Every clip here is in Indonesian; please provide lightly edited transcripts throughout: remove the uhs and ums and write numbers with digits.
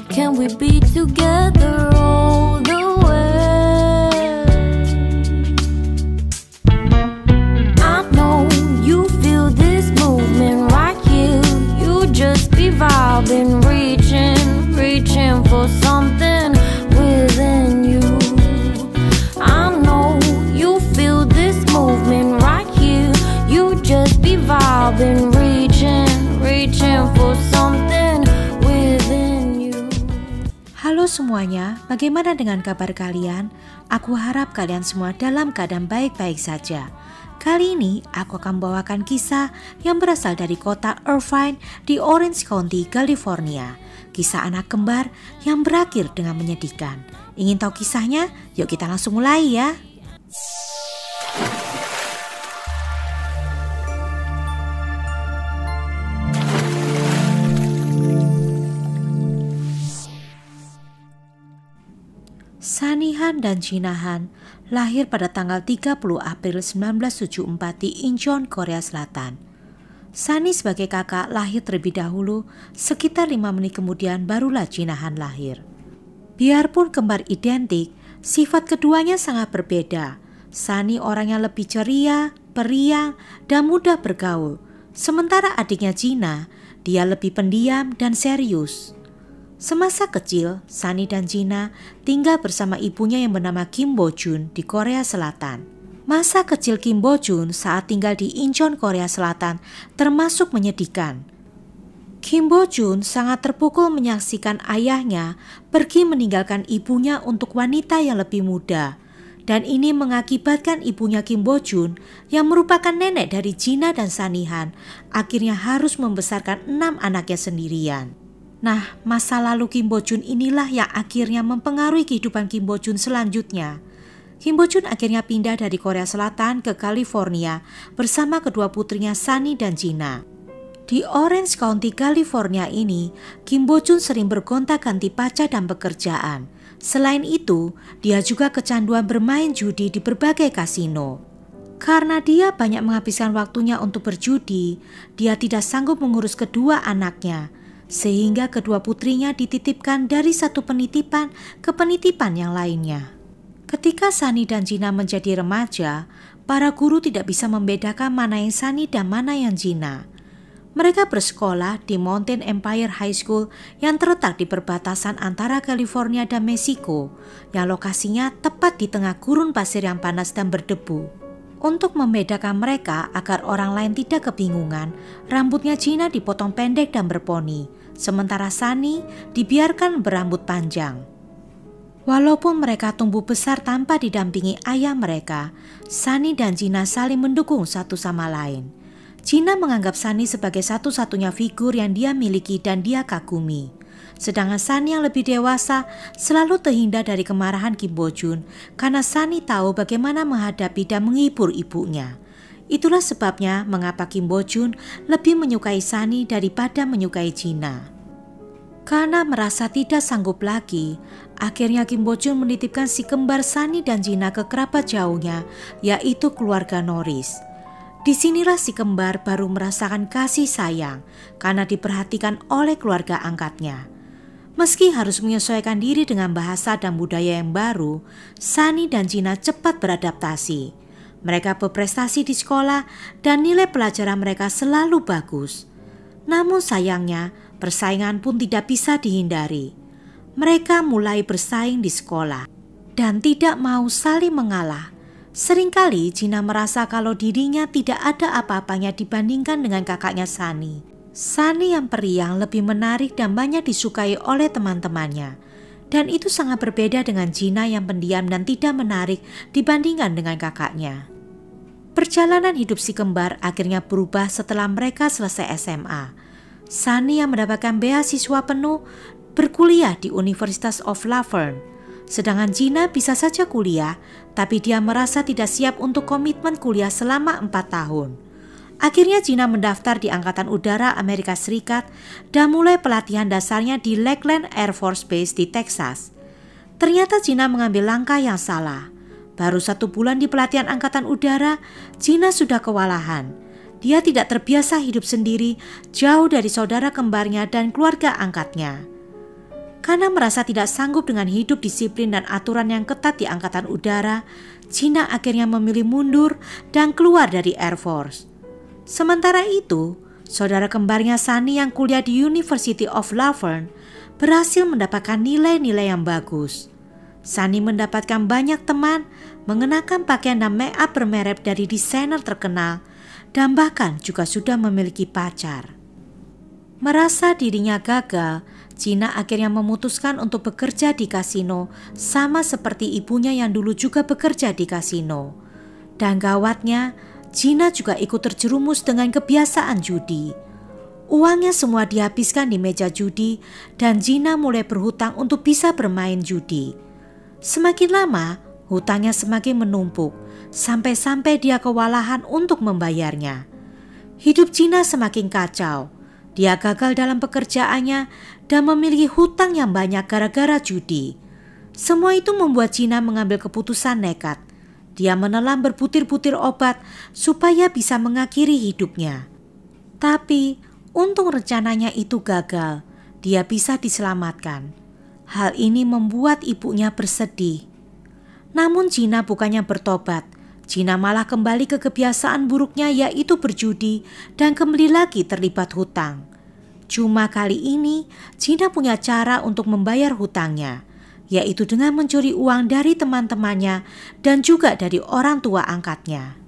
Can we be together all the way? I know you feel this movement right here. You just be vibing, reaching for something within you. I know you feel this movement right here. You just be vibing, reaching for something within you. Halo semuanya, bagaimana dengan kabar kalian? Aku harap kalian semua dalam keadaan baik-baik saja. Kali ini aku akan membawakan kisah yang berasal dari kota Irvine di Orange County, California. Kisah anak kembar yang berakhir dengan menyedihkan. Ingin tahu kisahnya? Yuk kita langsung mulai ya. Sunny Han dan Gina Han lahir pada tanggal 30 April 1974 di Incheon, Korea Selatan. Sunny sebagai kakak lahir terlebih dahulu, sekitar 5 menit kemudian barulah Gina Han lahir. Biarpun kembar identik, sifat keduanya sangat berbeda. Sunny orangnya lebih ceria, periang, dan mudah bergaul. Sementara adiknya Gina, dia lebih pendiam dan serius. Semasa kecil, Sunny dan Gina tinggal bersama ibunya yang bernama Kim Bo Jun di Korea Selatan. Masa kecil Kim Bo Jun saat tinggal di Incheon, Korea Selatan termasuk menyedihkan. Kim Bo Jun sangat terpukul menyaksikan ayahnya pergi meninggalkan ibunya untuk wanita yang lebih muda. Dan ini mengakibatkan ibunya Kim Bo Jun yang merupakan nenek dari Gina dan Sunny Han akhirnya harus membesarkan 6 anaknya sendirian. Nah, masa lalu Kim Bo Jun inilah yang akhirnya mempengaruhi kehidupan Kim Bo Jun selanjutnya. Kim Bo Jun akhirnya pindah dari Korea Selatan ke California bersama kedua putrinya Sunny dan Gina. Di Orange County, California ini, Kim Bo Jun sering bergonta-ganti pacar dan pekerjaan. Selain itu, dia juga kecanduan bermain judi di berbagai kasino. Karena dia banyak menghabiskan waktunya untuk berjudi, dia tidak sanggup mengurus kedua anaknya. Sehingga kedua putrinya dititipkan dari satu penitipan ke penitipan yang lainnya. Ketika Sunny dan Gina menjadi remaja, para guru tidak bisa membedakan mana yang Sunny dan mana yang Gina. Mereka bersekolah di Mountain Empire High School yang terletak di perbatasan antara California dan Meksiko, yang lokasinya tepat di tengah gurun pasir yang panas dan berdebu. Untuk membedakan mereka agar orang lain tidak kebingungan, rambutnya Gina dipotong pendek dan berponi, sementara Sunny dibiarkan berambut panjang. Walaupun mereka tumbuh besar tanpa didampingi ayah mereka, Sunny dan Gina saling mendukung satu sama lain. Gina menganggap Sunny sebagai satu-satunya figur yang dia miliki dan dia kagumi. Sedangkan Sunny yang lebih dewasa selalu terhindar dari kemarahan Kim Bo Jun karena Sunny tahu bagaimana menghadapi dan menghibur ibunya. Itulah sebabnya mengapa Kim Bo Jun lebih menyukai Sunny daripada menyukai Gina. Karena merasa tidak sanggup lagi, akhirnya Kim Bo Jun menitipkan si kembar Sunny dan Gina ke kerabat jauhnya, yaitu keluarga Norris. Disinilah si kembar baru merasakan kasih sayang karena diperhatikan oleh keluarga angkatnya. Meski harus menyesuaikan diri dengan bahasa dan budaya yang baru, Sunny dan Gina cepat beradaptasi. Mereka berprestasi di sekolah dan nilai pelajaran mereka selalu bagus. Namun sayangnya, persaingan pun tidak bisa dihindari. Mereka mulai bersaing di sekolah dan tidak mau saling mengalah. Seringkali Gina merasa kalau dirinya tidak ada apa-apanya dibandingkan dengan kakaknya Sunny. Sunny yang periang lebih menarik dan banyak disukai oleh teman-temannya. Dan itu sangat berbeda dengan Gina yang pendiam dan tidak menarik dibandingkan dengan kakaknya. Perjalanan hidup si kembar akhirnya berubah setelah mereka selesai SMA. Sunny yang mendapatkan beasiswa penuh berkuliah di University of Laverne. Sedangkan Gina bisa saja kuliah, tapi dia merasa tidak siap untuk komitmen kuliah selama 4 tahun. Akhirnya Gina mendaftar di Angkatan Udara Amerika Serikat dan mulai pelatihan dasarnya di Lakeland Air Force Base di Texas. Ternyata Gina mengambil langkah yang salah. Baru 1 bulan di pelatihan Angkatan Udara, Gina sudah kewalahan. Dia tidak terbiasa hidup sendiri, jauh dari saudara kembarnya dan keluarga angkatnya. Karena merasa tidak sanggup dengan hidup disiplin dan aturan yang ketat di Angkatan Udara, Gina akhirnya memilih mundur dan keluar dari Air Force. Sementara itu, saudara kembarnya Sunny yang kuliah di University of Laverne berhasil mendapatkan nilai-nilai yang bagus. Sunny mendapatkan banyak teman, mengenakan pakaian dan make-up bermerek dari desainer terkenal, dan bahkan juga sudah memiliki pacar. Merasa dirinya gagal, Gina akhirnya memutuskan untuk bekerja di kasino, sama seperti ibunya yang dulu juga bekerja di kasino. Dan gawatnya, Gina juga ikut terjerumus dengan kebiasaan judi. Uangnya semua dihabiskan di meja judi dan Gina mulai berhutang untuk bisa bermain judi. Semakin lama, hutangnya semakin menumpuk, sampai-sampai dia kewalahan untuk membayarnya. Hidup Gina semakin kacau. Dia gagal dalam pekerjaannya dan memiliki hutang yang banyak gara-gara judi. Semua itu membuat Gina mengambil keputusan nekat. Dia menelan berbutir-butir obat supaya bisa mengakhiri hidupnya. Tapi untung rencananya itu gagal. Dia bisa diselamatkan. Hal ini membuat ibunya bersedih. Namun Gina bukannya bertobat. Gina malah kembali ke kebiasaan buruknya, yaitu berjudi dan kembali lagi terlibat hutang. Cuma kali ini Gina punya cara untuk membayar hutangnya, yaitu dengan mencuri uang dari teman-temannya dan juga dari orang tua angkatnya.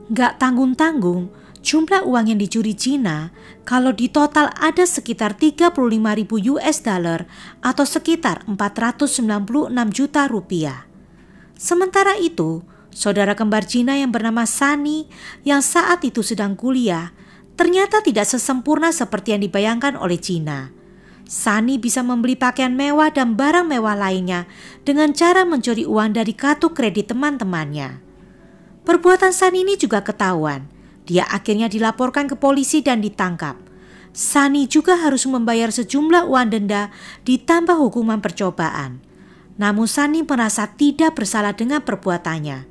Gak tanggung-tanggung, jumlah uang yang dicuri Gina kalau di total ada sekitar 35.000 US dollar atau sekitar 496 juta rupiah. Sementara itu, saudara kembar Gina yang bernama Sunny yang saat itu sedang kuliah ternyata tidak sesempurna seperti yang dibayangkan oleh Gina. Sunny bisa membeli pakaian mewah dan barang mewah lainnya dengan cara mencuri uang dari kartu kredit teman-temannya. Perbuatan Sunny ini juga ketahuan. Dia akhirnya dilaporkan ke polisi dan ditangkap. Sunny juga harus membayar sejumlah uang denda ditambah hukuman percobaan. Namun Sunny merasa tidak bersalah dengan perbuatannya.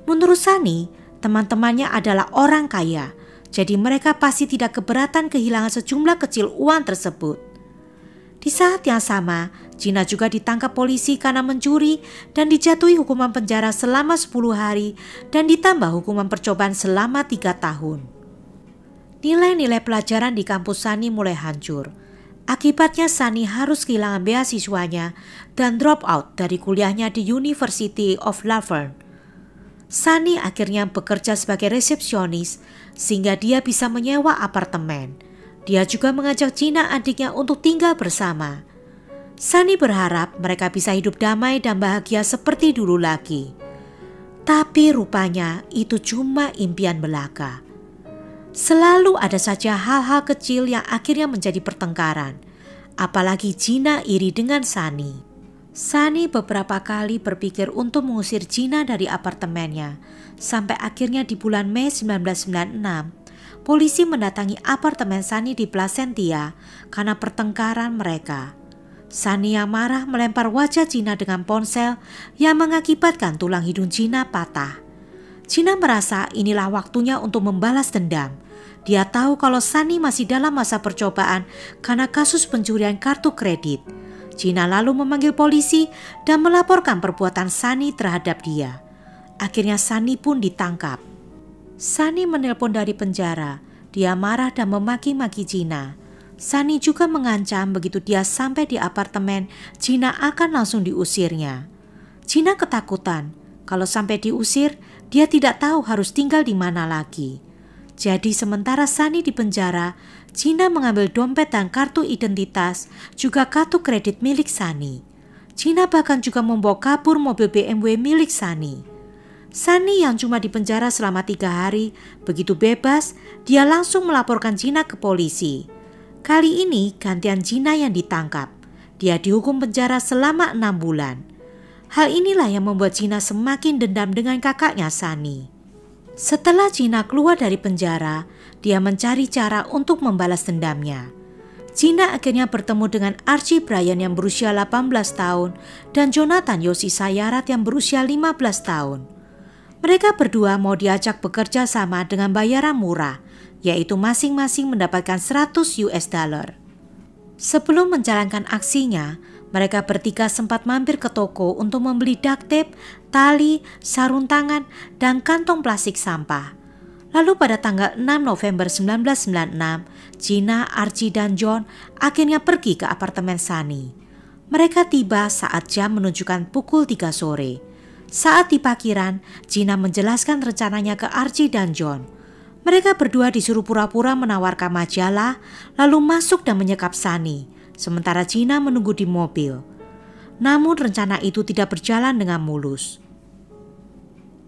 Menurut Sunny, teman-temannya adalah orang kaya, jadi mereka pasti tidak keberatan kehilangan sejumlah kecil uang tersebut. Di saat yang sama, Gina juga ditangkap polisi karena mencuri dan dijatuhi hukuman penjara selama 10 hari dan ditambah hukuman percobaan selama 3 tahun. Nilai-nilai pelajaran di kampus Sunny mulai hancur. Akibatnya Sunny harus kehilangan beasiswanya dan drop out dari kuliahnya di University of Laverne. Sunny akhirnya bekerja sebagai resepsionis sehingga dia bisa menyewa apartemen. Dia juga mengajak Gina adiknya untuk tinggal bersama. Sunny berharap mereka bisa hidup damai dan bahagia seperti dulu lagi. Tapi rupanya itu cuma impian belaka. Selalu ada saja hal-hal kecil yang akhirnya menjadi pertengkaran. Apalagi Gina iri dengan Sunny. Sunny beberapa kali berpikir untuk mengusir Gina dari apartemennya. Sampai akhirnya di bulan Mei 1996, polisi mendatangi apartemen Sunny di Placentia karena pertengkaran mereka. Sunny yang marah melempar wajah Gina dengan ponsel yang mengakibatkan tulang hidung Gina patah. Gina merasa inilah waktunya untuk membalas dendam. Dia tahu kalau Sunny masih dalam masa percobaan karena kasus pencurian kartu kredit. Gina lalu memanggil polisi dan melaporkan perbuatan Sunny terhadap dia. Akhirnya Sunny pun ditangkap. Sunny menelpon dari penjara. Dia marah dan memaki-maki Gina. Sunny juga mengancam begitu dia sampai di apartemen, Gina akan langsung diusirnya. Gina ketakutan. Kalau sampai diusir, dia tidak tahu harus tinggal di mana lagi. Jadi sementara Sunny di penjara, Gina mengambil dompet dan kartu identitas, juga kartu kredit milik Sunny. Gina bahkan juga membawa kabur mobil BMW milik Sunny. Sunny yang cuma di penjara selama 3 hari, begitu bebas, dia langsung melaporkan Gina ke polisi. Kali ini gantian Gina yang ditangkap. Dia dihukum penjara selama 6 bulan. Hal inilah yang membuat Gina semakin dendam dengan kakaknya Sunny. Setelah Gina keluar dari penjara, dia mencari cara untuk membalas dendamnya. Gina akhirnya bertemu dengan Archie Bryan yang berusia 18 tahun dan Jonathan Yosi Sayarat yang berusia 15 tahun. Mereka berdua mau diajak bekerja sama dengan bayaran murah, yaitu masing-masing mendapatkan 100 US dollar. Sebelum menjalankan aksinya, Mereka bertiga sempat mampir ke toko untuk membeli duct tape, tali, sarung tangan, dan kantong plastik sampah. Lalu pada tanggal 6 November 1996, Gina, Archie, dan John akhirnya pergi ke apartemen Sunny. Mereka tiba saat jam menunjukkan pukul 3 sore. Saat di parkiran, Gina menjelaskan rencananya ke Archie dan John. Mereka berdua disuruh pura-pura menawarkan majalah, lalu masuk dan menyekap Sunny, sementara Gina menunggu di mobil. Namun rencana itu tidak berjalan dengan mulus.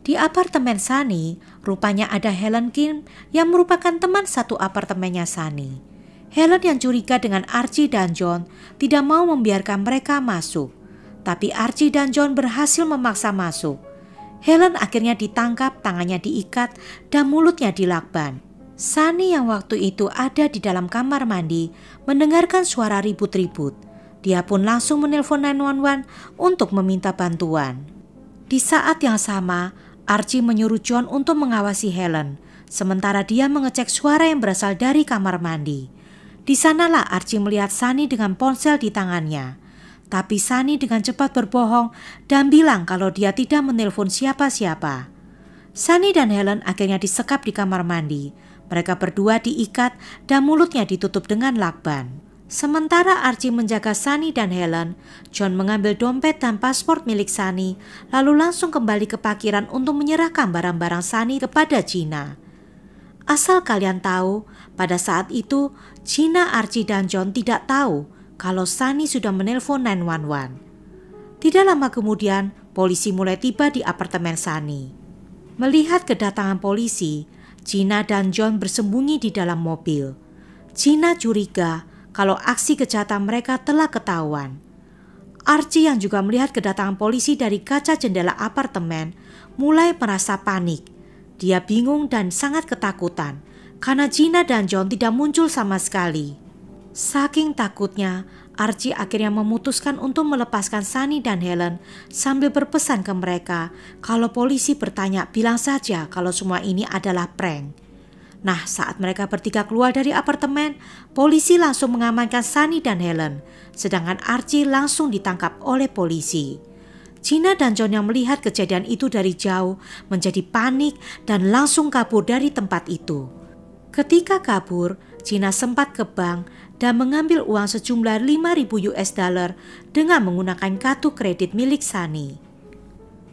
Di apartemen Sunny, rupanya ada Helen Kim yang merupakan teman satu apartemennya Sunny. Helen yang curiga dengan Archie dan John tidak mau membiarkan mereka masuk. Tapi Archie dan John berhasil memaksa masuk. Helen akhirnya ditangkap, tangannya diikat, dan mulutnya dilakban. Sunny yang waktu itu ada di dalam kamar mandi mendengarkan suara ribut-ribut. Dia pun langsung menelpon 911 untuk meminta bantuan. Di saat yang sama, Archie menyuruh John untuk mengawasi Helen, sementara dia mengecek suara yang berasal dari kamar mandi. Di sanalah Archie melihat Sunny dengan ponsel di tangannya. Tapi Sunny dengan cepat berbohong dan bilang kalau dia tidak menelpon siapa-siapa. Sunny dan Helen akhirnya disekap di kamar mandi. Mereka berdua diikat dan mulutnya ditutup dengan lakban. Sementara Archie menjaga Sunny dan Helen, John mengambil dompet dan paspor milik Sunny, lalu langsung kembali ke parkiran untuk menyerahkan barang-barang Sunny kepada Gina. Asal kalian tahu, pada saat itu Gina, Archie, dan John tidak tahu kalau Sunny sudah menelpon 911. Tidak lama kemudian, polisi mulai tiba di apartemen Sunny. Melihat kedatangan polisi, Gina dan John bersembunyi di dalam mobil. Gina curiga kalau aksi kejahatan mereka telah ketahuan. Archie yang juga melihat kedatangan polisi dari kaca jendela apartemen mulai merasa panik. Dia bingung dan sangat ketakutan karena Gina dan John tidak muncul sama sekali. Saking takutnya, Archie akhirnya memutuskan untuk melepaskan Sunny dan Helen sambil berpesan ke mereka kalau polisi bertanya bilang saja kalau semua ini adalah prank. Nah, saat mereka bertiga keluar dari apartemen, polisi langsung mengamankan Sunny dan Helen, sedangkan Archie langsung ditangkap oleh polisi. Gina dan John yang melihat kejadian itu dari jauh menjadi panik dan langsung kabur dari tempat itu. Ketika kabur, Gina sempat ke bank dan mengambil uang sejumlah 5.000 US dollar dengan menggunakan kartu kredit milik Sunny.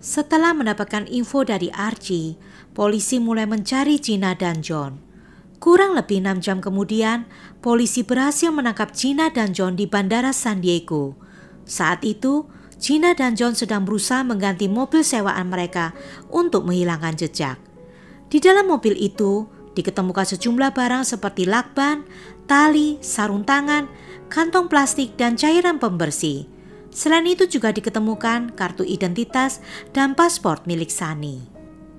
Setelah mendapatkan info dari Archie, polisi mulai mencari Gina dan John. Kurang lebih 6 jam kemudian, polisi berhasil menangkap Gina dan John di Bandara San Diego. Saat itu, Gina dan John sedang berusaha mengganti mobil sewaan mereka untuk menghilangkan jejak. Di dalam mobil itu, diketemukan sejumlah barang seperti lakban, tali, sarung tangan, kantong plastik, dan cairan pembersih. Selain itu juga diketemukan kartu identitas dan paspor milik Sunny.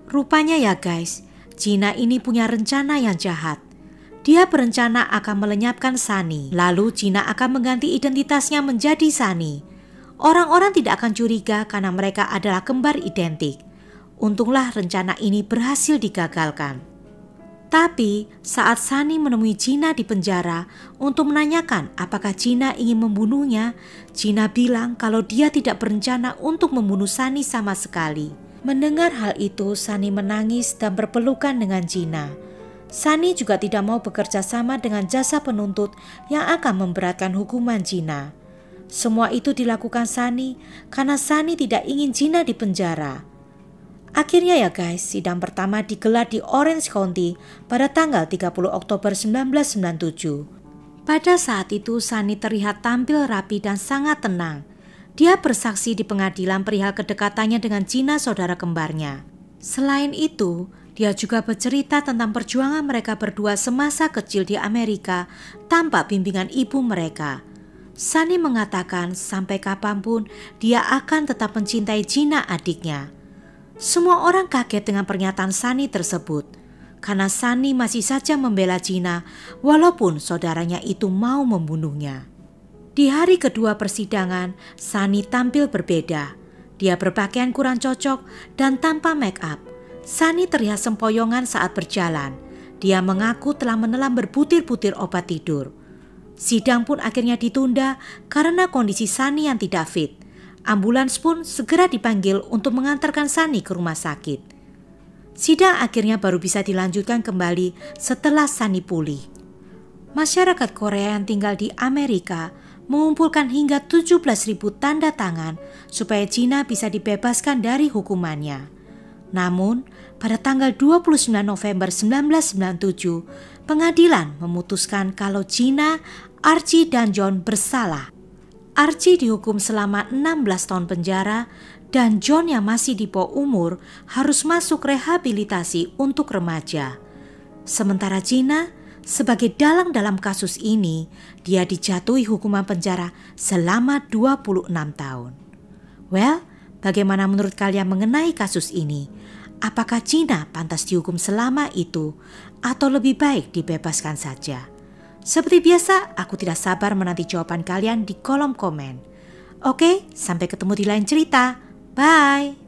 Rupanya ya guys, Gina ini punya rencana yang jahat. Dia berencana akan melenyapkan Sunny, lalu Gina akan mengganti identitasnya menjadi Sunny. Orang-orang tidak akan curiga karena mereka adalah kembar identik. Untunglah rencana ini berhasil digagalkan. Tapi saat Sunny menemui Gina di penjara untuk menanyakan apakah Gina ingin membunuhnya, Gina bilang kalau dia tidak berencana untuk membunuh Sunny sama sekali. Mendengar hal itu, Sunny menangis dan berpelukan dengan Gina. Sunny juga tidak mau bekerja sama dengan jasa penuntut yang akan memberatkan hukuman Gina. Semua itu dilakukan Sunny karena Sunny tidak ingin Gina di penjara. Akhirnya ya guys, sidang pertama digelar di Orange County pada tanggal 30 Oktober 1997. Pada saat itu Sunny terlihat tampil rapi dan sangat tenang. Dia bersaksi di pengadilan perihal kedekatannya dengan Gina, saudara kembarnya. Selain itu, dia juga bercerita tentang perjuangan mereka berdua semasa kecil di Amerika tanpa bimbingan ibu mereka. Sunny mengatakan sampai kapanpun dia akan tetap mencintai Gina, adiknya. Semua orang kaget dengan pernyataan Sunny tersebut, karena Sunny masih saja membela Gina walaupun saudaranya itu mau membunuhnya. Di hari kedua persidangan, Sunny tampil berbeda. Dia berpakaian kurang cocok dan tanpa make up. Sunny terlihat sempoyongan saat berjalan. Dia mengaku telah menelan berbutir-butir obat tidur. Sidang pun akhirnya ditunda karena kondisi Sunny yang tidak fit. Ambulans pun segera dipanggil untuk mengantarkan Sunny ke rumah sakit. Sidang akhirnya baru bisa dilanjutkan kembali setelah Sunny pulih. Masyarakat Korea yang tinggal di Amerika mengumpulkan hingga 17.000 tanda tangan supaya Gina bisa dibebaskan dari hukumannya. Namun, pada tanggal 29 November 1997, pengadilan memutuskan kalau Gina, Archie, dan John bersalah. Archie dihukum selama 16 tahun penjara dan John yang masih di bawah umur harus masuk rehabilitasi untuk remaja. Sementara Gina, sebagai dalang dalam kasus ini, dia dijatuhi hukuman penjara selama 26 tahun. Well, bagaimana menurut kalian mengenai kasus ini? Apakah Gina pantas dihukum selama itu atau lebih baik dibebaskan saja? Seperti biasa, aku tidak sabar menanti jawaban kalian di kolom komen. Oke, sampai ketemu di lain cerita. Bye!